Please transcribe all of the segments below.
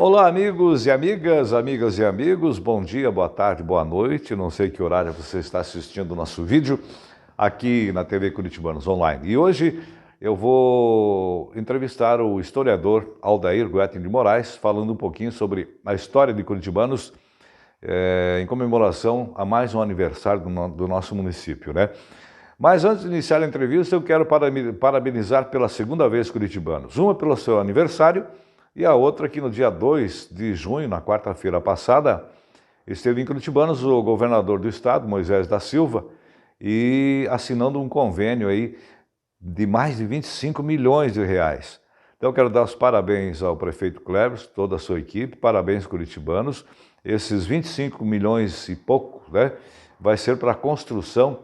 Olá, amigos e amigas, amigas e amigos, bom dia, boa tarde, boa noite. Não sei que horário você está assistindo o nosso vídeo aqui na TV Curitibanos Online. E hoje eu vou entrevistar o historiador Aldair Guetin de Moraes, falando um pouquinho sobre a história de Curitibanos em comemoração a mais um aniversário do nosso município, né? Mas antes de iniciar a entrevista, eu quero parabenizar pela segunda vez Curitibanos. Uma pelo seu aniversário e a outra que no dia 2 de junho, na quarta-feira passada, esteve em Curitibanos o governador do estado, Moisés da Silva, e assinando um convênio aí de mais de 25 milhões de reais. Então eu quero dar os parabéns ao prefeito Cleves, toda a sua equipe, parabéns curitibanos. Esses 25 milhões e pouco, né, vai ser para a construção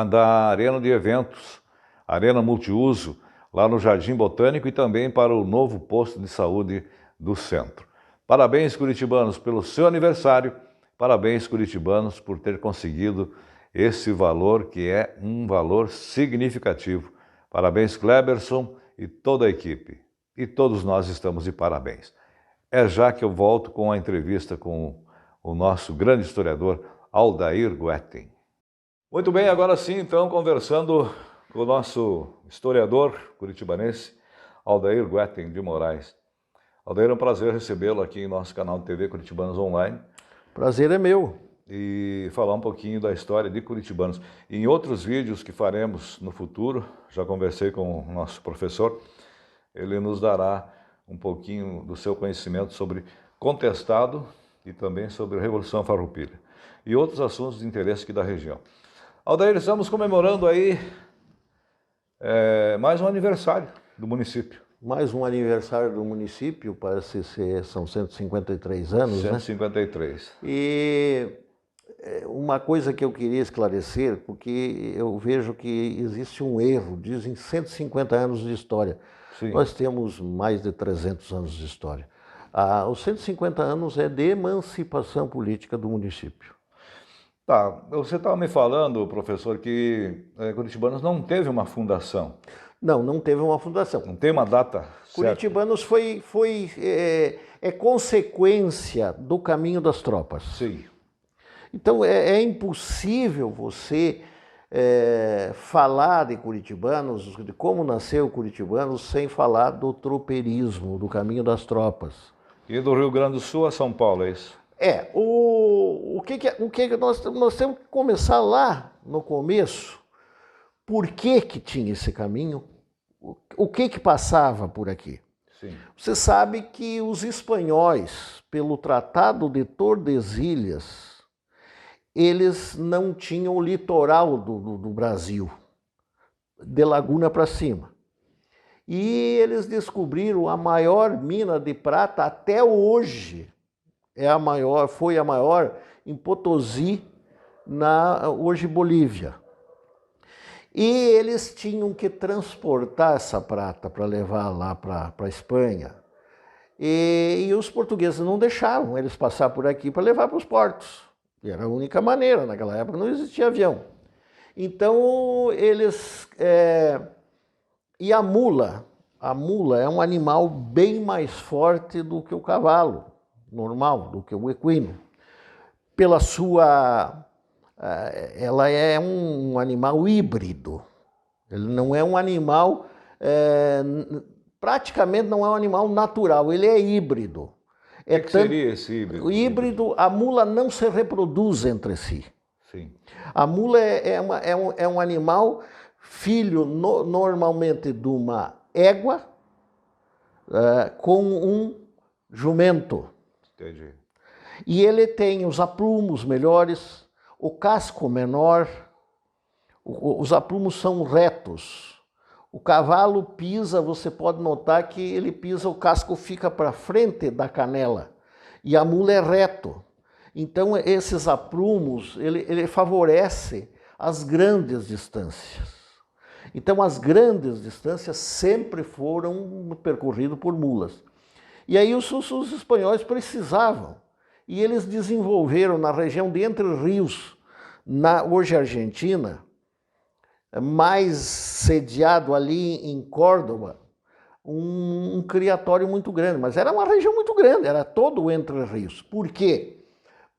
da arena de eventos, arena multiuso, lá no Jardim Botânico e também para o novo posto de saúde do centro. Parabéns, curitibanos, pelo seu aniversário. Parabéns, curitibanos, por ter conseguido esse valor, que é um valor significativo. Parabéns, Cleberson e toda a equipe. E todos nós estamos de parabéns. É já que eu volto com a entrevista com o nosso grande historiador, Aldair Guetin. Muito bem, agora sim, então, conversando com o nosso historiador curitibanense, Aldair Guetin de Moraes. Aldair, é um prazer recebê-lo aqui em nosso canal de TV Curitibanos Online. Prazer é meu. E falar um pouquinho da história de Curitibanos. Em outros vídeos que faremos no futuro, já conversei com o nosso professor, ele nos dará um pouquinho do seu conhecimento sobre Contestado e também sobre a Revolução Farroupilha e outros assuntos de interesse aqui da região. Aldair, estamos comemorando aí mais um aniversário do município. Mais um aniversário do município, parece ser, são 153 anos, 153. né? E uma coisa que eu queria esclarecer, porque eu vejo que existe um erro, dizem 150 anos de história. Sim. Nós temos mais de 300 anos de história. Os 150 anos é de emancipação política do município. Tá, você estava me falando, professor, que Curitibanos não teve uma fundação. Não teve uma fundação. Não tem uma data certa. Curitibanos foi consequência do caminho das tropas. Sim. Então é impossível você falar de Curitibanos, de como nasceu Curitibanos, sem falar do tropeirismo, do caminho das tropas. E do Rio Grande do Sul a São Paulo, é isso? Nós temos que começar lá no começo. Por que tinha esse caminho? O que passava por aqui? Sim. Você sabe que os espanhóis, pelo Tratado de Tordesilhas, eles não tinham o litoral do Brasil, de Laguna para cima. E eles descobriram a maior mina de prata até hoje. Foi a maior em Potosí, hoje Bolívia. E eles tinham que transportar essa prata para levar lá para a Espanha. E os portugueses não deixavam eles passar por aqui para levar para os portos. E era a única maneira, naquela época não existia avião. Então eles... E a mula é um animal bem mais forte do que o cavalo normal, do que o equino. Pela sua... ela é um animal híbrido. Ele não é um animal... praticamente não é um animal natural, ele é híbrido. O que seria esse híbrido? O híbrido, a mula não se reproduz entre si. Sim. A mula é um animal filho normalmente de uma égua com um jumento. Entendi. E ele tem os aprumos melhores, o casco menor, os aprumos são retos. O cavalo pisa, você pode notar que ele pisa, o casco fica para frente da canela. E a mula é reto. Então esses aprumos, ele favorece as grandes distâncias. Então as grandes distâncias sempre foram percorridas por mulas. E aí os espanhóis precisavam. E eles desenvolveram na região de Entre Rios, hoje Argentina, mais sediado ali em Córdoba, um criatório muito grande, mas era uma região muito grande, era todo o Entre Rios. Por quê?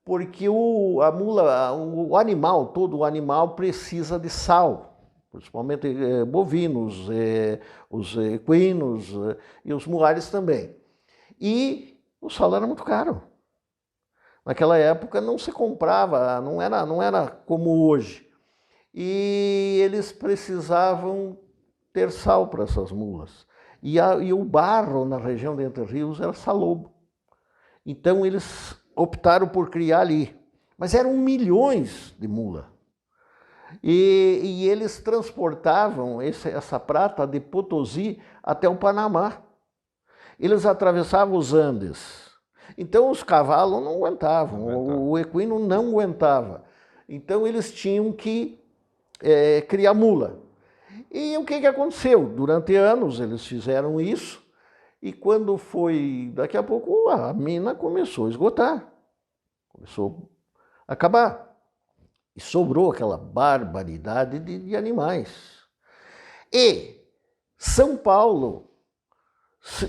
Porque a mula, o animal, todo o animal precisa de sal, principalmente bovinos, os equinos e os mulares também. E o sal era muito caro. Naquela época não se comprava, não era como hoje. E eles precisavam ter sal para essas mulas. E o barro na região de Entre Rios era salobo. Então eles optaram por criar ali. Mas eram milhões de mulas. E eles transportavam essa prata de Potosí até o Panamá. Eles atravessavam os Andes. Então os cavalos não aguentavam, o equino não aguentava. Então eles tinham que criar mula. E o que aconteceu? Durante anos eles fizeram isso, e quando foi, daqui a pouco a mina começou a esgotar, começou a acabar. E sobrou aquela barbaridade de animais. E São Paulo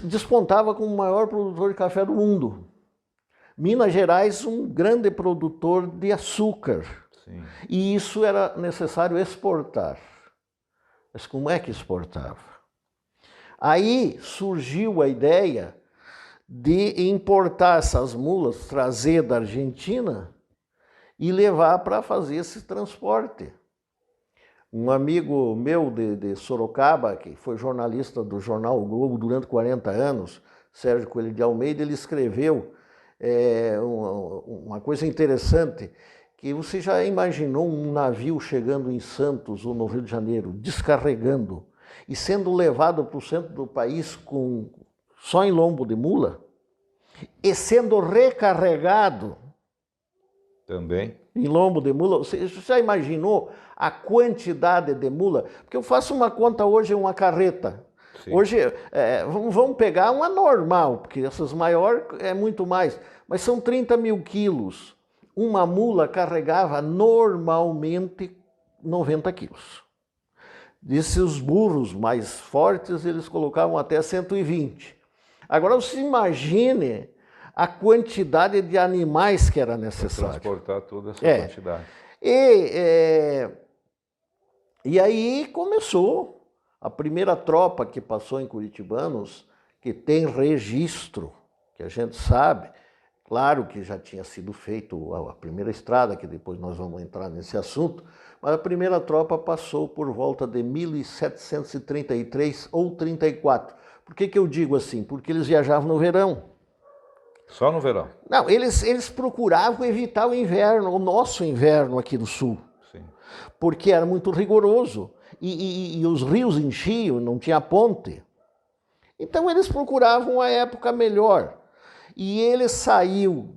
despontava como o maior produtor de café do mundo. Minas Gerais, um grande produtor de açúcar. Sim. E isso era necessário exportar. Mas como é que exportava? Aí surgiu a ideia de importar essas mulas, trazer da Argentina e levar para fazer esse transporte. Um amigo meu de Sorocaba, que foi jornalista do jornal O Globo durante 40 anos, Sérgio Coelho de Almeida, ele escreveu uma coisa interessante, que você já imaginou um navio chegando em Santos ou no Rio de Janeiro, descarregando e sendo levado para o centro do país só em lombo de mula e sendo recarregado também em lombo de mula? Você já imaginou a quantidade de mula? Porque eu faço uma conta hoje, uma carreta. Sim. Hoje, vamos pegar uma normal, porque essas maiores é muito mais, mas são 30 mil quilos. Uma mula carregava normalmente 90 quilos. Disse os burros mais fortes, eles colocavam até 120. Agora você imagine a quantidade de animais que era necessário. Transportar toda essa quantidade. E aí começou a primeira tropa que passou em Curitibanos, que tem registro, que a gente sabe. Claro que já tinha sido feito a primeira estrada, que depois nós vamos entrar nesse assunto, mas a primeira tropa passou por volta de 1733 ou 34. Por que eu digo assim? Porque eles viajavam no verão. Só no verão? Não, eles procuravam evitar o inverno, o nosso inverno aqui do sul. Sim. Porque era muito rigoroso. E os rios enchiam, não tinha ponte. Então eles procuravam a época melhor. E ele saiu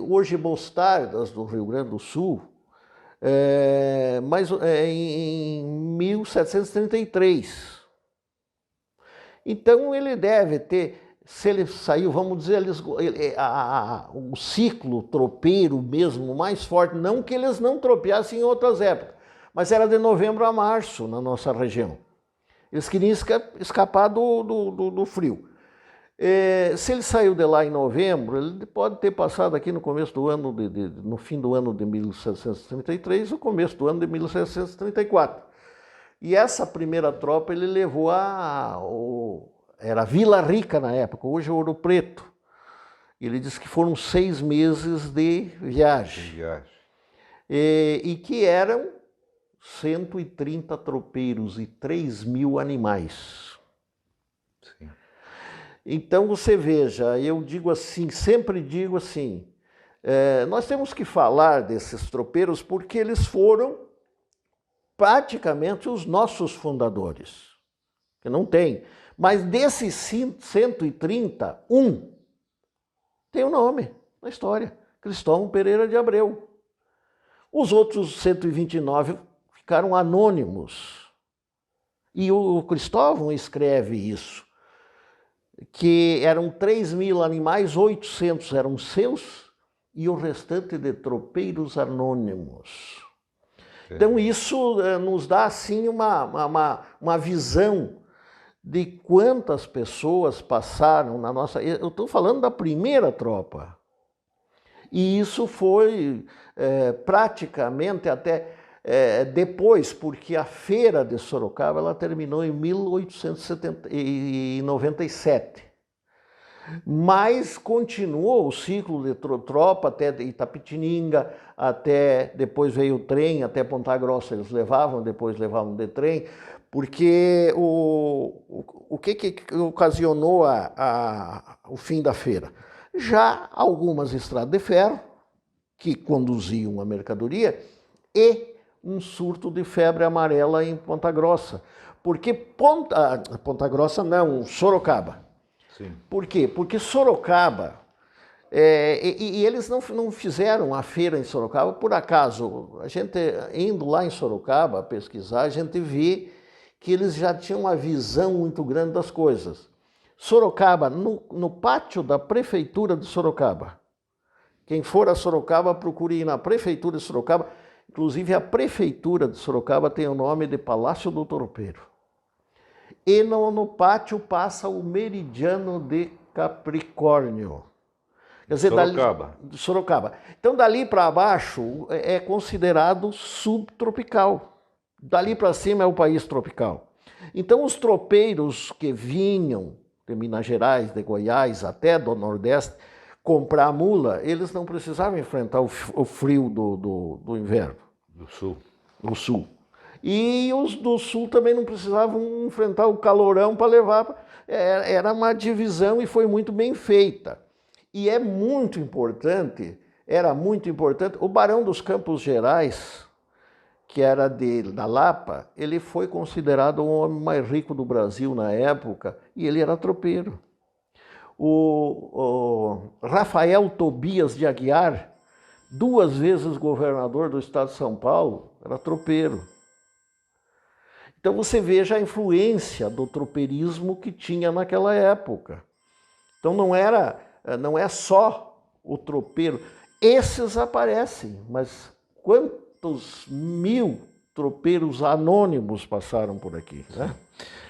hoje Mostardas, do Rio Grande do Sul, em 1733. Então ele deve ter, se ele saiu, vamos dizer, o ciclo tropeiro mesmo mais forte, não que eles não tropeassem em outras épocas, mas era de novembro a março na nossa região. Eles queriam escapar do frio. Se ele saiu de lá em novembro, ele pode ter passado aqui no começo do ano, no fim do ano de 1733, o começo do ano de 1734. E essa primeira tropa ele levou era Vila Rica na época, hoje é Ouro Preto. Ele disse que foram 6 meses de viagem. E que eram 130 tropeiros e 3 mil animais. Sim. Então você veja, eu digo assim, sempre digo assim, nós temos que falar desses tropeiros porque eles foram praticamente os nossos fundadores, que não tem. Mas desses 130, tem o nome na história, Cristóvão Pereira de Abreu. Os outros 129 ficaram anônimos. E o Cristóvão escreve isso, que eram 3 mil animais, 800 eram seus e o restante de tropeiros anônimos. Então isso nos dá assim uma visão de quantas pessoas passaram na nossa... Eu estou falando da primeira tropa. E isso foi praticamente até depois, porque a Feira de Sorocaba ela terminou em 1897. Mas continuou o ciclo de tropa até Itapetininga, até depois veio o trem, até Ponta Grossa eles levavam, depois levavam de trem, porque o que ocasionou o fim da feira? Já algumas estradas de ferro que conduziam a mercadoria e um surto de febre amarela em Ponta Grossa. Porque Ponta Grossa não, Sorocaba. Sim. Por quê? Porque Sorocaba, e eles não fizeram a feira em Sorocaba por acaso. A gente indo lá em Sorocaba pesquisar, a gente vê que eles já tinham uma visão muito grande das coisas. Sorocaba, no pátio da prefeitura de Sorocaba, quem for a Sorocaba, procure ir na prefeitura de Sorocaba. Inclusive a prefeitura de Sorocaba tem o nome de Palácio do Tropeiro. E no pátio passa o meridiano de Capricórnio. Quer dizer, Sorocaba. Sorocaba. Então, dali para baixo é considerado subtropical. Dali para cima é o país tropical. Então, os tropeiros que vinham de Minas Gerais, de Goiás, até do Nordeste, comprar mula, eles não precisavam enfrentar o frio do inverno. Do Sul. Do Sul. E os do Sul também não precisavam enfrentar o calorão para levar. Era uma divisão e foi muito bem feita. E é muito importante, era muito importante, o Barão dos Campos Gerais, que era da Lapa, ele foi considerado o homem mais rico do Brasil na época, e ele era tropeiro. O Rafael Tobias de Aguiar, 2 vezes governador do estado de São Paulo, era tropeiro. Então você veja a influência do tropeirismo que tinha naquela época. Então não é só o tropeiro. Esses aparecem, mas quantos mil tropeiros anônimos passaram por aqui, né?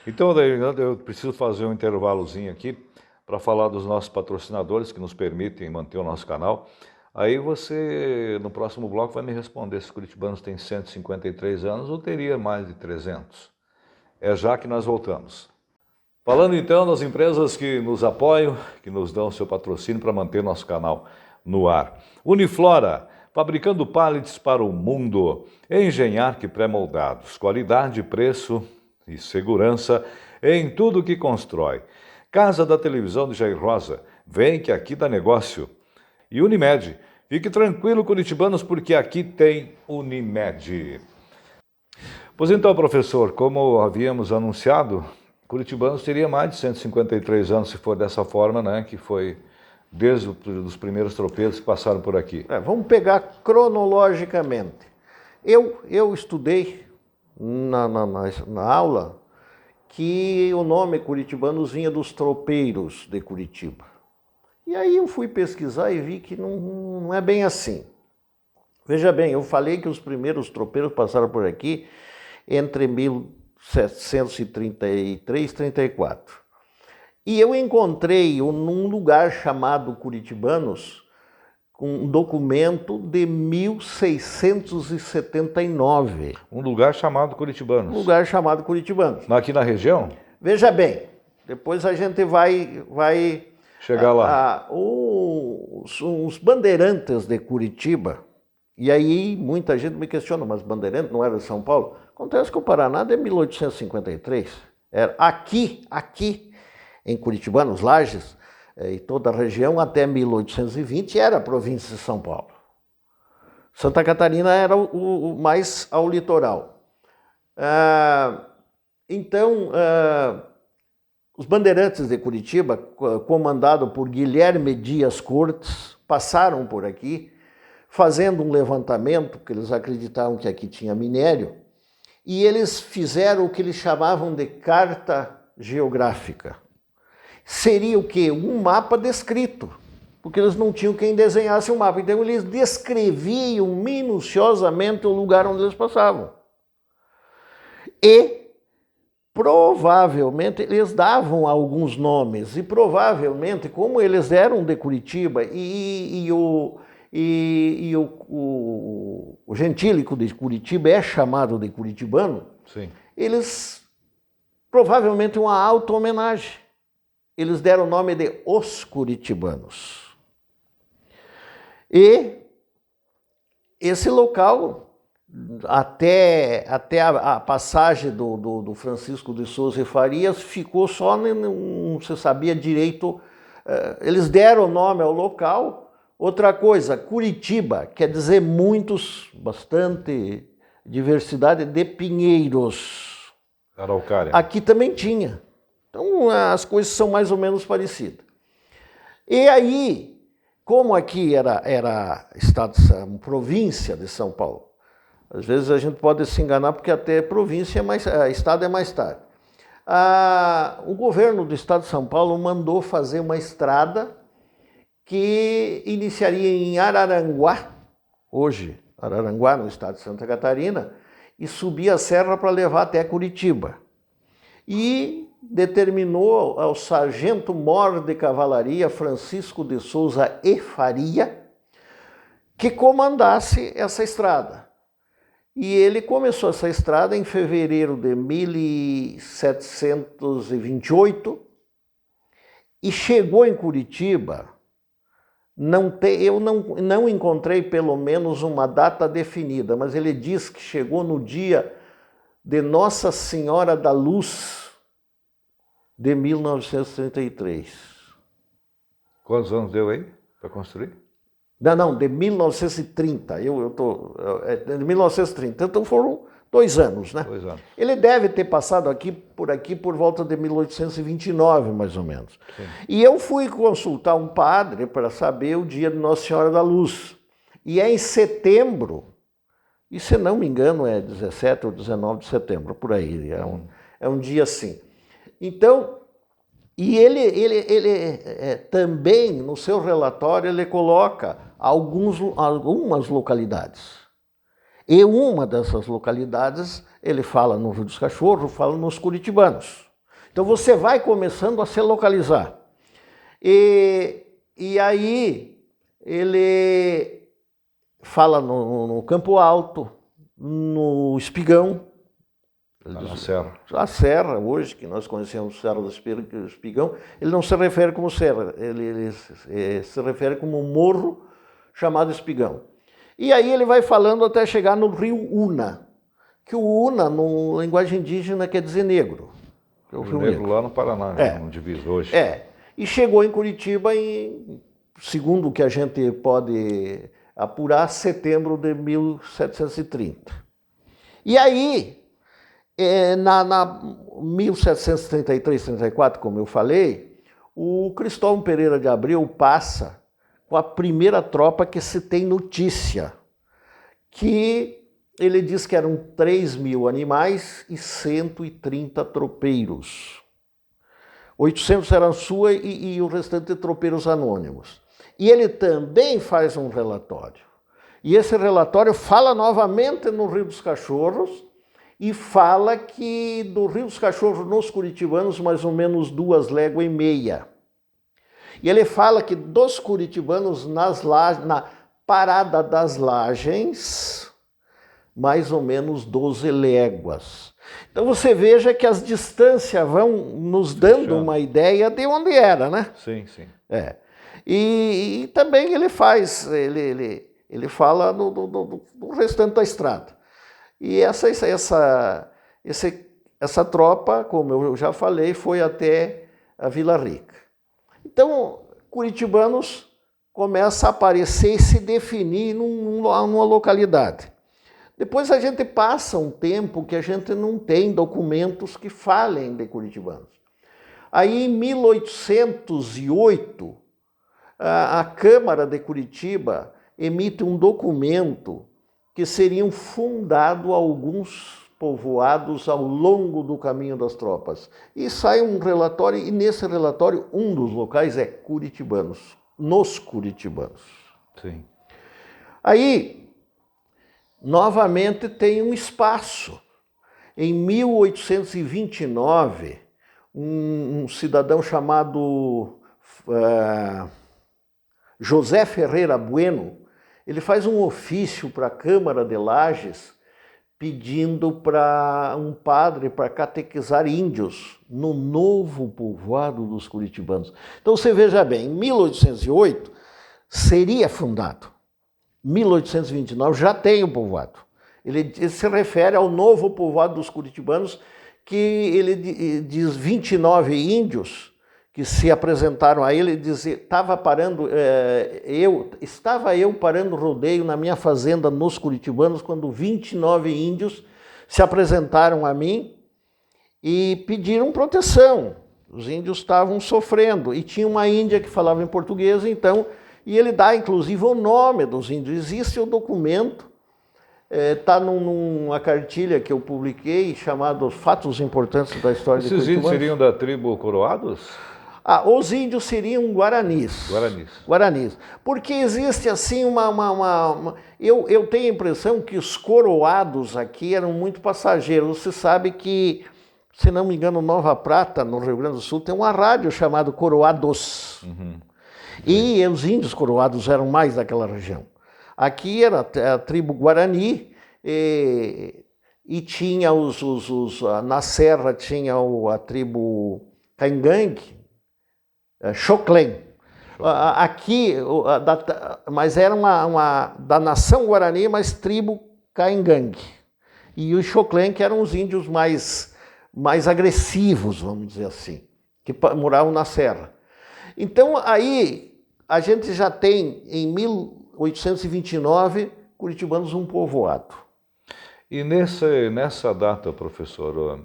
Então, eu preciso fazer um intervalozinho aqui para falar dos nossos patrocinadores que nos permitem manter o nosso canal. Aí você, no próximo bloco, vai me responder se Curitibanos tem 153 anos ou teria mais de 300. É já que nós voltamos. Falando então das empresas que nos apoiam, que nos dão seu patrocínio para manter nosso canal no ar. Uniflora, fabricando pallets para o mundo. Engenharque pré-moldados, qualidade, preço e segurança em tudo que constrói. Casa da Televisão de Jair Rosa, vem que aqui dá negócio. E Unimed, fique tranquilo, curitibanos, porque aqui tem Unimed. Pois então, professor, como havíamos anunciado, Curitibanos teria mais de 153 anos, se for dessa forma, né, que foi desde os primeiros tropeiros que passaram por aqui. Vamos pegar cronologicamente. Eu estudei na aula que o nome Curitibanos vinha dos tropeiros de Curitiba. E aí eu fui pesquisar e vi que não é bem assim. Veja bem, eu falei que os primeiros tropeiros passaram por aqui entre 1733 e 34. E eu encontrei num lugar chamado Curitibanos um documento de 1679. Um lugar chamado Curitibanos. Um lugar chamado Curitibanos. Aqui na região? Veja bem, depois a gente vai chegar lá. Os bandeirantes de Curitiba, e aí muita gente me questiona, mas Bandeirantes não era de São Paulo? Acontece que o Paraná é de 1853. Era aqui em Curitiba, nos Lages, e toda a região, até 1820, era a província de São Paulo. Santa Catarina era o mais ao litoral. Então, os bandeirantes de Curitiba, comandado por Guilherme Dias Cortes, passaram por aqui, fazendo um levantamento, porque eles acreditavam que aqui tinha minério, e eles fizeram o que eles chamavam de carta geográfica. Seria o quê? Um mapa descrito, porque eles não tinham quem desenhasse o mapa. Então eles descreviam minuciosamente o lugar onde eles passavam. E provavelmente eles davam alguns nomes, e provavelmente, como eles eram de Curitiba o gentílico de Curitiba é chamado de curitibano, Sim. eles provavelmente uma auto-homenagem. Eles deram o nome de Os Curitibanos. E esse local, até a passagem do Francisco de Souza e Farias, ficou só, não se sabia direito. Eles deram o nome ao local. Outra coisa, Curitiba quer dizer muitos, bastante diversidade de pinheiros. Araucária. Aqui também tinha. Então as coisas são mais ou menos parecidas. E aí, como aqui era estado, província de São Paulo, às vezes a gente pode se enganar porque até província estado é mais tarde. O governo do estado de São Paulo mandou fazer uma estrada que iniciaria em Araranguá, hoje Araranguá, no estado de Santa Catarina, e subia a serra para levar até Curitiba. E determinou ao sargento-mor de cavalaria Francisco de Souza e Faria que comandasse essa estrada. E ele começou essa estrada em fevereiro de 1728 e chegou em Curitiba. Eu não encontrei pelo menos uma data definida, mas ele diz que chegou no dia de Nossa Senhora da Luz de 1933. Quantos anos deu aí para construir? Não, de 1930. De 1930. Então foram 2 anos, né? 2 anos. Ele deve ter passado por aqui por volta de 1829, mais ou menos. Sim. E eu fui consultar um padre para saber o dia de Nossa Senhora da Luz. E é em setembro, e se não me engano é 17 ou 19 de setembro, por aí. É um dia assim. Então, e ele também, no seu relatório, ele coloca algumas localidades. E uma dessas localidades, ele fala no Rio dos Cachorros, fala nos curitibanos. Então você vai começando a se localizar. E aí ele fala no Campo Alto, no Espigão. Na Serra. A Serra, hoje, que nós conhecemos Serra do Espigão, ele não se refere como Serra, ele se refere como um morro chamado Espigão. E aí ele vai falando até chegar no rio Una, que o Una, na linguagem indígena, quer dizer negro. É o Rio Negro lá no Paraná, no divisa hoje. E chegou em Curitiba segundo o que a gente pode apurar, setembro de 1730. E aí, na 1733, 34, como eu falei, o Cristóvão Pereira de Abreu passa com a primeira tropa que se tem notícia, que ele diz que eram 3.000 animais e 130 tropeiros. 800 eram sua e o restante tropeiros anônimos. E ele também faz um relatório. E esse relatório fala novamente no Rio dos Cachorros e fala que do Rio dos Cachorros nos curitibanos mais ou menos 2,5 léguas. E ele fala que dos curitibanos na Parada das Lagens, mais ou menos 12 léguas. Então você veja que as distâncias vão nos dando uma ideia de onde era, né? Sim, sim. E também ele faz, ele fala do restante da estrada. E essa tropa, como eu já falei, foi até a Vila Rica. Então, curitibanos começam a aparecer e se definir numa localidade. Depois a gente passa um tempo que a gente não tem documentos que falem de curitibanos. Aí, em 1808, a Câmara de Curitiba emite um documento que seriam fundados alguns povoados ao longo do caminho das tropas. E sai um relatório, e nesse relatório um dos locais é curitibanos, nos curitibanos. Sim. Aí, novamente, tem um espaço Em 1829, um cidadão chamado José Ferreira Bueno, ele faz um ofício para a Câmara de Lages pedindo para um padre para catequizar índios no novo povoado dos curitibanos. Então você veja bem, em 1808 seria fundado. 1829 já tem o povoado. Ele se refere ao novo povoado dos curitibanos, que ele diz 29 índios que se apresentaram a ele, estava eu parando rodeio na minha fazenda nos curitibanos quando 29 índios se apresentaram a mim e pediram proteção. Os índios estavam sofrendo e tinha uma índia que falava em português, então, e ele dá inclusive o nome dos índios. Existe o documento, está numa cartilha que eu publiquei chamado Fatos Importantes da História de Curitiba. Esses índios seriam da tribo Coroados? Os índios seriam guaranis. Guaranis. Porque existe assim eu tenho a impressão que os coroados aqui eram muito passageiros. Você sabe que, se não me engano, Nova Prata, no Rio Grande do Sul, tem uma rádio chamada Coroados. Uhum. E os índios coroados eram mais daquela região. Aqui era a tribo Guarani e tinha na serra tinha a tribo Caingangue, Xoclém. Aqui, mas era da nação Guarani, mas tribo Caingangue. E os Xoclém, que eram os índios mais agressivos, vamos dizer assim, que moravam na serra. Então, aí, a gente já tem, em 1829, curitibanos um povoado. E nessa data, professor,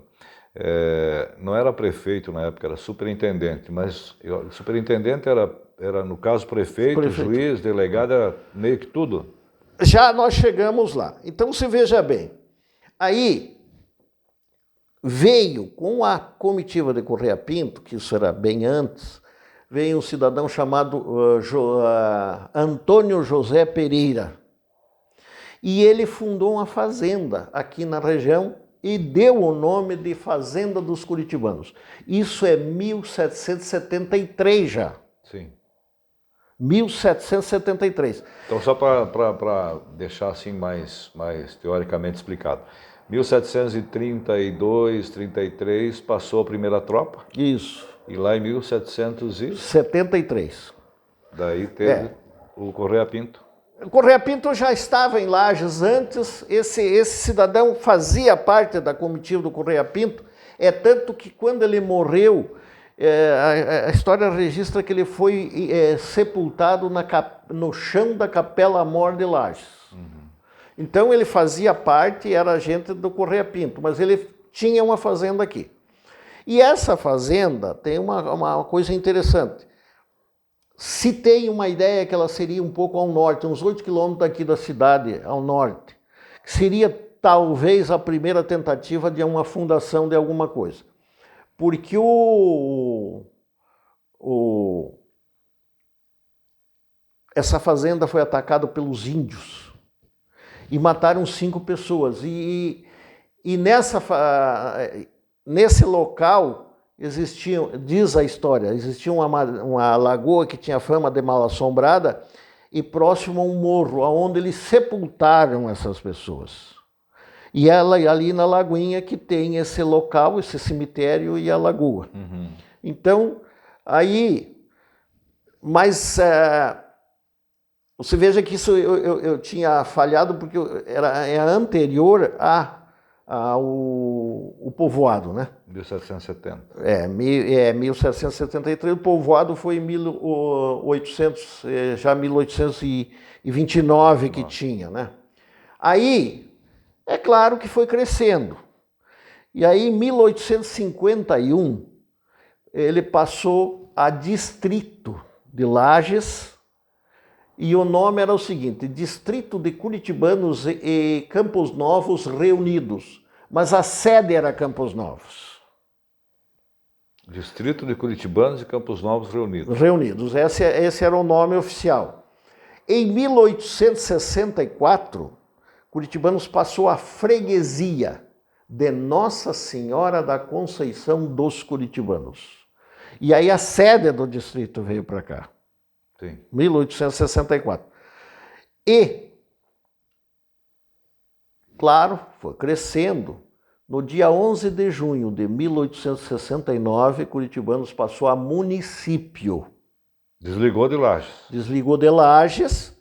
não era prefeito na época, era superintendente, mas o superintendente era no caso, prefeito, juiz, delegado, era meio que tudo? Já nós chegamos lá. Então, se veja bem, aí veio com a comitiva de Correia Pinto, que isso era bem antes, veio um cidadão chamado Antônio José Pereira. E ele fundou uma fazenda aqui na região e deu o nome de Fazenda dos Curitibanos. Isso é 1773 já. Sim. 1773. Então, só para deixar assim mais teoricamente explicado. 1732, 33, passou a primeira tropa. Isso. E lá em 1773. 73. Daí teve o Correia Pinto. O Correia Pinto já estava em Lages antes, esse cidadão fazia parte da comitiva do Correia Pinto, tanto que quando ele morreu, a história registra que ele foi sepultado no chão da Capela Mor de Lages. Uhum. Então ele fazia parte, era agente do Correia Pinto, mas ele tinha uma fazenda aqui. E essa fazenda tem uma coisa interessante. Se tem uma ideia que ela seria um pouco ao norte, uns 8 quilômetros daqui da cidade, ao norte, seria talvez a primeira tentativa de uma fundação de alguma coisa. Porque essa fazenda foi atacada pelos índios e mataram 5 pessoas. E nesse local diz a história, existia uma lagoa que tinha fama de mal assombrada e próximo a um morro, onde eles sepultaram essas pessoas. E ali na lagoinha que tem esse local, esse cemitério e a lagoa. Uhum. Então, aí, mas você veja que isso eu tinha falhado porque é anterior ao povoado, né? 1770. 1773, o povoado foi em 1829 que tinha, né? Aí, é claro que foi crescendo. E aí, em 1851, ele passou a distrito de Lages, e o nome era o seguinte: Distrito de Curitibanos e Campos Novos Reunidos. Mas a sede era Campos Novos. Distrito de Curitibanos e Campos Novos Reunidos. Reunidos, esse era o nome oficial. Em 1864, Curitibanos passou a freguesia de Nossa Senhora da Conceição dos Curitibanos. E aí a sede do distrito veio para cá. Sim. 1864. E, claro, foi crescendo. No dia 11 de junho de 1869, Curitibanos passou a município. Desligou de Lages. Desligou de Lages,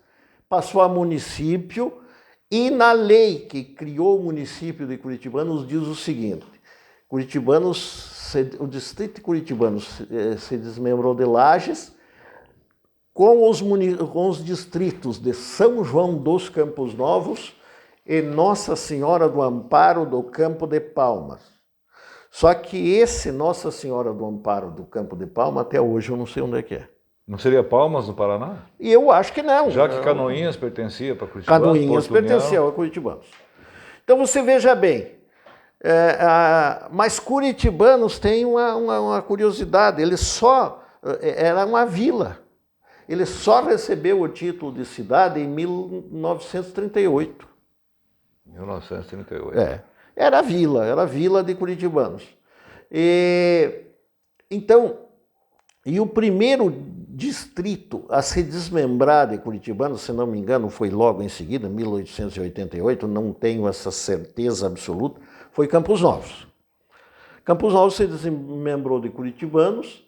passou a município, e na lei que criou o município de Curitibanos diz o seguinte: o distrito de Curitibanos se desmembrou de Lages, com os distritos de São João dos Campos Novos e Nossa Senhora do Amparo do Campo de Palmas. Só que esse Nossa Senhora do Amparo do Campo de Palmas, até hoje eu não sei onde é que é. Não seria Palmas, no Paraná? E eu acho que não. Já que Canoinhas pertencia para Curitibanos. Canoinhas pertenciam a Curitibanos. Então você veja bem, mas Curitibanos tem uma curiosidade, era uma vila. Ele só recebeu o título de cidade em 1938. 1938. Era a vila de Curitibanos. Então, o primeiro distrito a se desmembrar de Curitibanos, se não me engano, foi logo em seguida, 1888, não tenho essa certeza absoluta, foi Campos Novos. Campos Novos se desmembrou de Curitibanos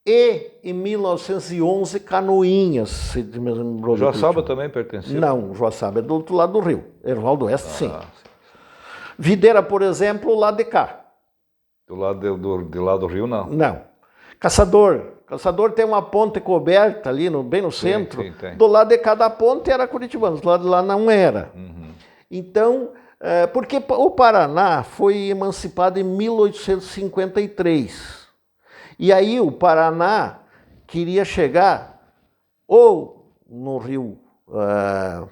e, em 1911, Canoinhas se desmembrou de Curitibanos. Joaçaba também pertencia? Não, Joaçaba é do outro lado do rio. Erval do Oeste, sim. Videira, por exemplo, lá de cá. Do lado do rio, não? Não. Caçador tem uma ponte coberta ali, bem no centro. Sim, tem. Do lado de cada ponte era Curitibanos, do lado de lá não era. Uhum. Então, porque o Paraná foi emancipado em 1853. E aí o Paraná queria chegar ou no Rio... o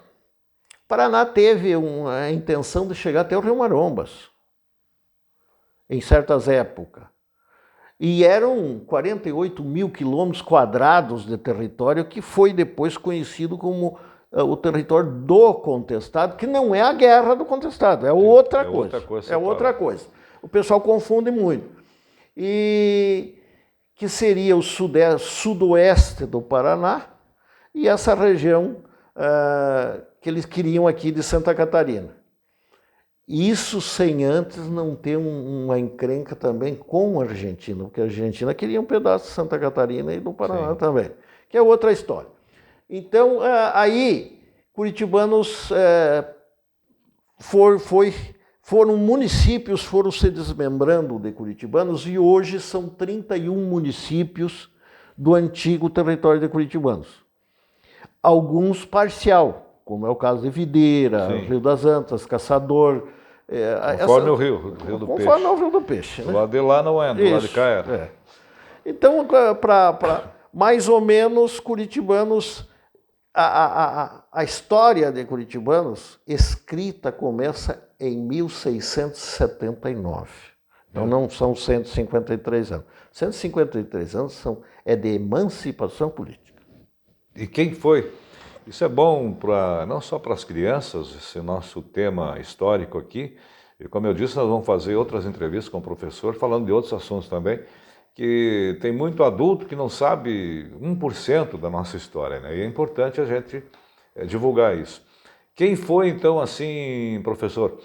Paraná teve a intenção de chegar até o Rio Marombas, em certas épocas. E eram 48 mil quilômetros quadrados de território que foi depois conhecido como o território do contestado, que não é a guerra do contestado, é outra coisa. É outra coisa. O pessoal confunde muito. E que seria o sudoeste do Paraná e essa região que eles queriam aqui de Santa Catarina. Isso sem antes não ter uma encrenca também com a Argentina, porque a Argentina queria um pedaço de Santa Catarina e do Paraná também, que é outra história. Então, aí, Curitibanos foram municípios, foram se desmembrando de Curitibanos e hoje são 31 municípios do antigo território de Curitibanos. Alguns parcial, como é o caso de Videira, Rio das Antas, Caçador. Conforme o Rio do Peixe. Conforme o Rio do Peixe. Do lado de lá não é, do lado de cá era. Então, para mais ou menos, Curitibanos, a história de Curitibanos escrita começa em 1679. Então não são 153 anos. 153 anos é de emancipação política. E quem foi? Isso é bom não só para as crianças, esse nosso tema histórico aqui. E como eu disse, nós vamos fazer outras entrevistas com o professor, falando de outros assuntos também, que tem muito adulto que não sabe 1% da nossa história, né? E é importante a gente divulgar isso. Quem foi, então, assim, professor,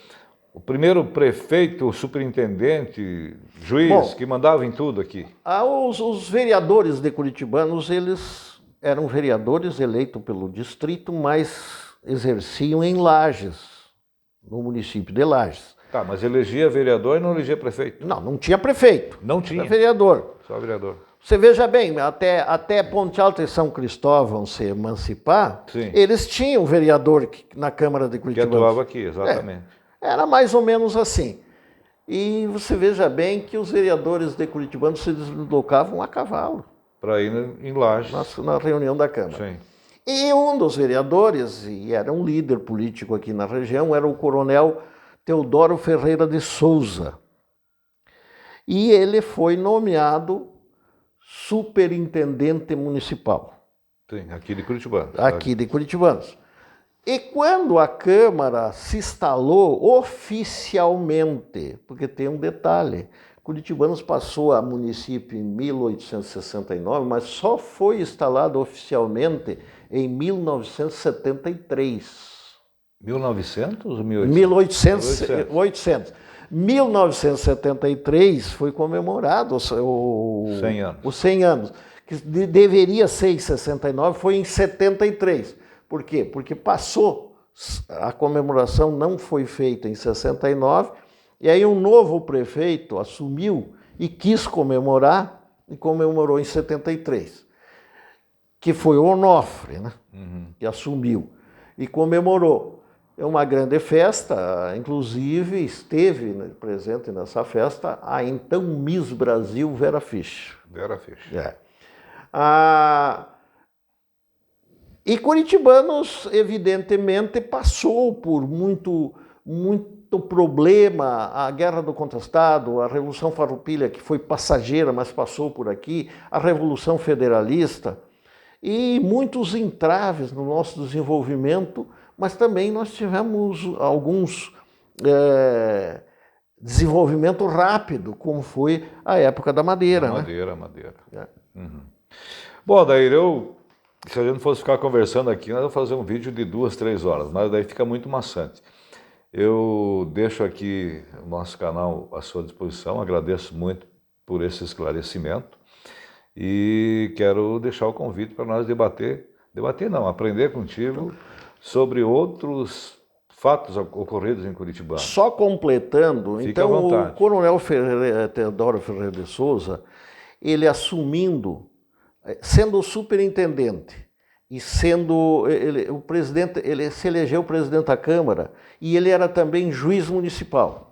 o primeiro prefeito, superintendente, juiz, que mandava em tudo aqui? Os vereadores de Curitibanos, eles eram vereadores eleitos pelo distrito, mas exerciam em Lages, no município de Lages. Tá, mas elegia vereador e não elegia prefeito? Não tinha prefeito. Não tinha? Era vereador. Só vereador. Você veja bem, até Ponte Alta e São Cristóvão se emancipar, eles tinham vereador na Câmara de Curitibanos. Que atuava aqui, exatamente. Era mais ou menos assim. E você veja bem que os vereadores de Curitibanos se deslocavam a cavalo. Para ir em Lages. Na reunião da Câmara. Sim. E um dos vereadores, e era um líder político aqui na região, era o coronel Teodoro Ferreira de Souza. E ele foi nomeado superintendente municipal. Sim, aqui de Curitibanos. Aqui de Curitibanos. E quando a Câmara se instalou oficialmente, porque tem um detalhe, Curitibanos passou a município em 1869, mas só foi instalado oficialmente em 1973. 1900 ou 1800? 1800. 1973 foi comemorado 100 anos. os 100 anos, que deveria ser em 69, foi em 73. Por quê? Porque passou, a comemoração não foi feita em 69, e aí um novo prefeito assumiu e quis comemorar, e comemorou em 73, que foi o Onofre, né? Que assumiu e comemorou. É uma grande festa, inclusive esteve presente nessa festa a então Miss Brasil Vera Fischer. Vera Fischer. É. E Curitibanos, evidentemente, passou por muito problema, a Guerra do Contestado, a Revolução Farroupilha, que foi passageira, mas passou por aqui, a Revolução Federalista, e muitos entraves no nosso desenvolvimento, mas também nós tivemos alguns desenvolvimento rápido, como foi a época da madeira. Madeira. É. Bom, Adair, se a gente fosse ficar conversando aqui, nós vamos fazer um vídeo de 2, 3 horas, mas daí fica muito maçante. Eu deixo aqui o nosso canal à sua disposição, agradeço muito por esse esclarecimento e quero deixar o convite para nós aprender contigo sobre outros fatos ocorridos em Curitibano. Só completando, Fique então à vontade. o coronel Teodoro Ferreira de Souza, ele assumindo, sendo superintendente e sendo o presidente, ele se elegeu presidente da Câmara e ele era também juiz municipal.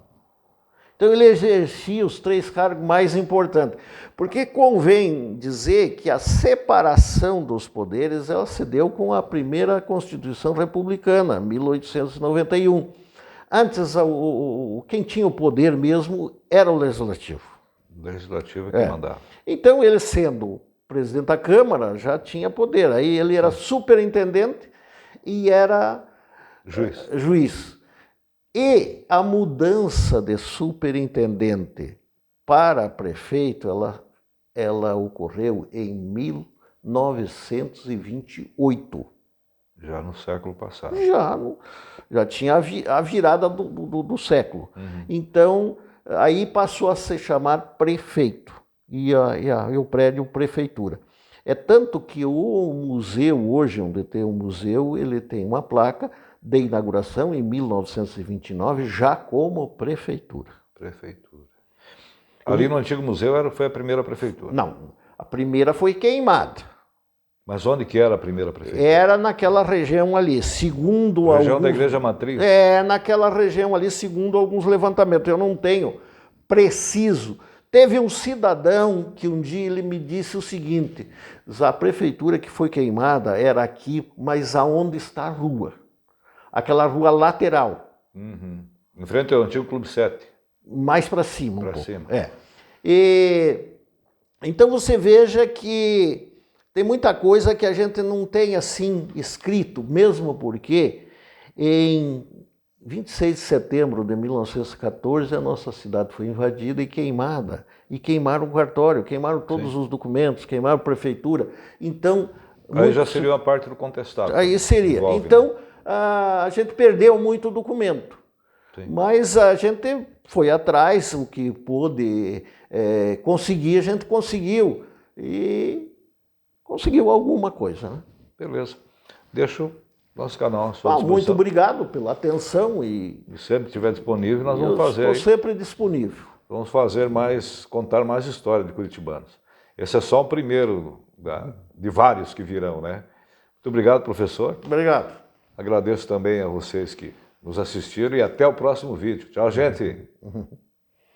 Então ele exercia os 3 cargos mais importantes, porque convém dizer que a separação dos poderes ela se deu com a primeira Constituição Republicana, 1891. Antes, quem tinha o poder mesmo era o Legislativo. O Legislativo é que mandava. Então ele sendo presidente da Câmara já tinha poder, aí ele era superintendente e era juiz. E a mudança de superintendente para prefeito, ela ocorreu em 1928. Já no século passado. Já tinha a virada do século. Então, aí passou a se chamar prefeito e o prédio prefeitura. É tanto que o museu, hoje, onde tem o museu, ele tem uma placa de inauguração em 1929, já como prefeitura. Ali no antigo museu foi a primeira prefeitura? Não, a primeira foi queimada. Mas onde que era a primeira prefeitura? Era naquela região ali, segundo região da Igreja Matriz? Naquela região ali, segundo alguns levantamentos. Eu não tenho preciso. Teve um cidadão que um dia ele me disse o seguinte, a prefeitura que foi queimada era aqui, mas aonde está a rua? Aquela rua lateral. Em frente ao antigo Clube 7. Mais para cima. Então você veja que tem muita coisa que a gente não tem assim escrito, mesmo porque em 26 de setembro de 1914 a nossa cidade foi invadida e queimada. E queimaram o cartório, queimaram todos os documentos, queimaram a prefeitura. Então... Aí já seria uma parte do contestado. Aí seria. Então... a gente perdeu muito documento, mas a gente foi atrás, o que pôde conseguir, a gente conseguiu, e conseguiu alguma coisa. Né? Beleza. Deixo nosso canal à sua disposição. Muito obrigado pela atenção. E sempre que estiver disponível, nós vamos fazer. Estou sempre disponível. Vamos contar mais história de curitibanos. Esse é só o primeiro de vários que virão, né? Muito obrigado, professor. Obrigado. Agradeço também a vocês que nos assistiram e até o próximo vídeo. Tchau, gente!